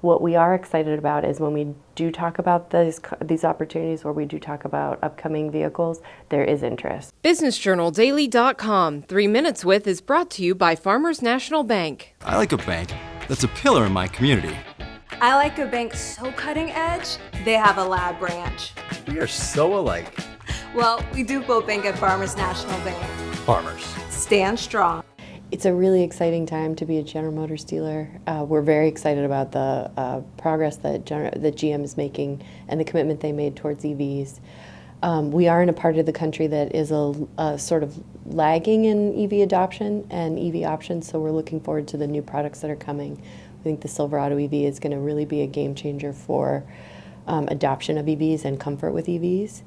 What we are excited about is when we do talk about these opportunities, or we do talk about upcoming vehicles, there is interest. BusinessJournalDaily.com 3 Minutes With is brought to you by Farmers National Bank. I like a bank that's a pillar in my community. I like a bank so cutting edge, they have a lab branch. We are so alike. Well, we do both bank at Farmers National Bank. Farmers. Stand strong. It's a really exciting time to be a General Motors dealer. We're very excited about the progress that GM is making and the commitment they made towards EVs. We are in a part of the country that is a sort of lagging in EV adoption and EV options, so we're looking forward to the new products that are coming. I think the Silverado EV is going to really be a game changer for adoption of EVs and comfort with EVs.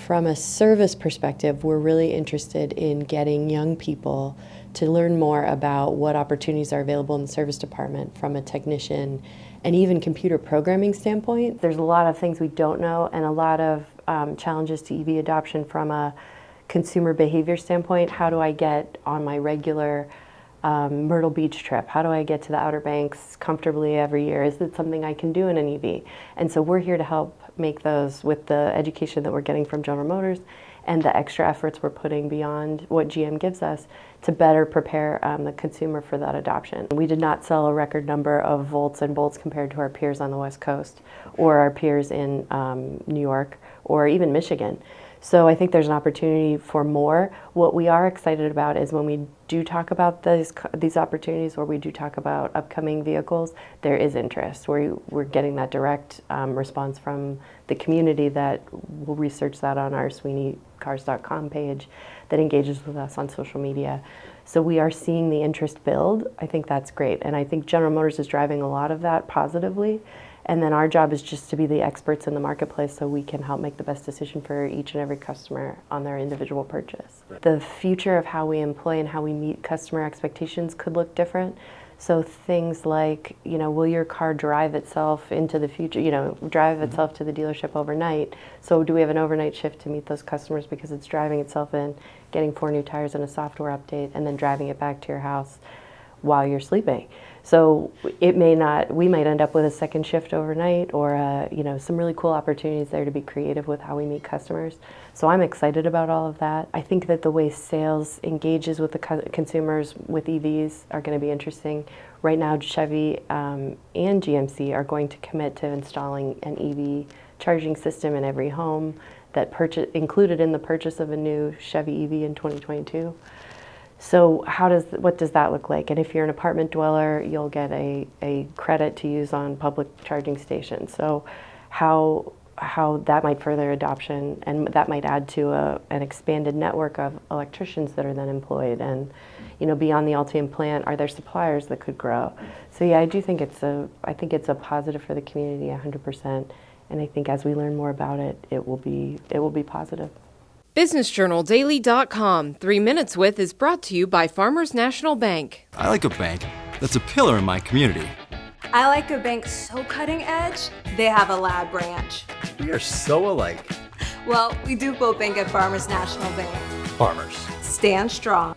From a service perspective, we're really interested in getting young people to learn more about what opportunities are available in the service department from a technician and even computer programming standpoint. There's a lot of things we don't know and a lot of challenges to EV adoption from a consumer behavior standpoint. How do I get on my regular Myrtle Beach trip? How do I get to the Outer Banks comfortably every year? Is it something I can do in an EV? And so we're here to help make those with the education that we're getting from General Motors and the extra efforts we're putting beyond what GM gives us to better prepare the consumer for that adoption. We did not sell a record number of Volts and Bolts compared to our peers on the West Coast or our peers in New York or even Michigan. So I think there's an opportunity for more. What we are excited about is when we do talk about these opportunities, or we do talk about upcoming vehicles, there is interest. We're getting that direct response from the community that will research that on our SweeneyCars.com page that engages with us on social media. So we are seeing the interest build. I think that's great. And I think General Motors is driving a lot of that positively. And then our job is just to be the experts in the marketplace so we can help make the best decision for each and every customer on their individual purchase. The future of how we employ and how we meet customer expectations could look different. So things like, will your car drive itself into the future, drive itself to the dealership overnight? So do we have an overnight shift to meet those customers because it's driving itself in, getting 4 new tires and a software update, and then driving it back to your house while you're sleeping? So we might end up with a second shift overnight, or some really cool opportunities there to be creative with how we meet customers. So I'm excited about all of that. I think that the way sales engages with the consumers with EVs are going to be interesting. Right now, Chevy and GMC are going to commit to installing an EV charging system in every home that included in the purchase of a new Chevy EV in 2022. So what does that look like? And if you're an apartment dweller, you'll get a credit to use on public charging stations. So how that might further adoption, and that might add to an expanded network of electricians that are then employed. And beyond the Ultium plant, are there suppliers that could grow? So yeah, I think it's a positive for the community 100%. And I think as we learn more about it, it will be positive. BusinessJournalDaily.com 3 Minutes With is brought to you by Farmers National Bank. I like a bank that's a pillar in my community. I like a bank so cutting edge, they have a lab branch. We are so alike. Well, we do both bank at Farmers National Bank. Farmers. Stand strong.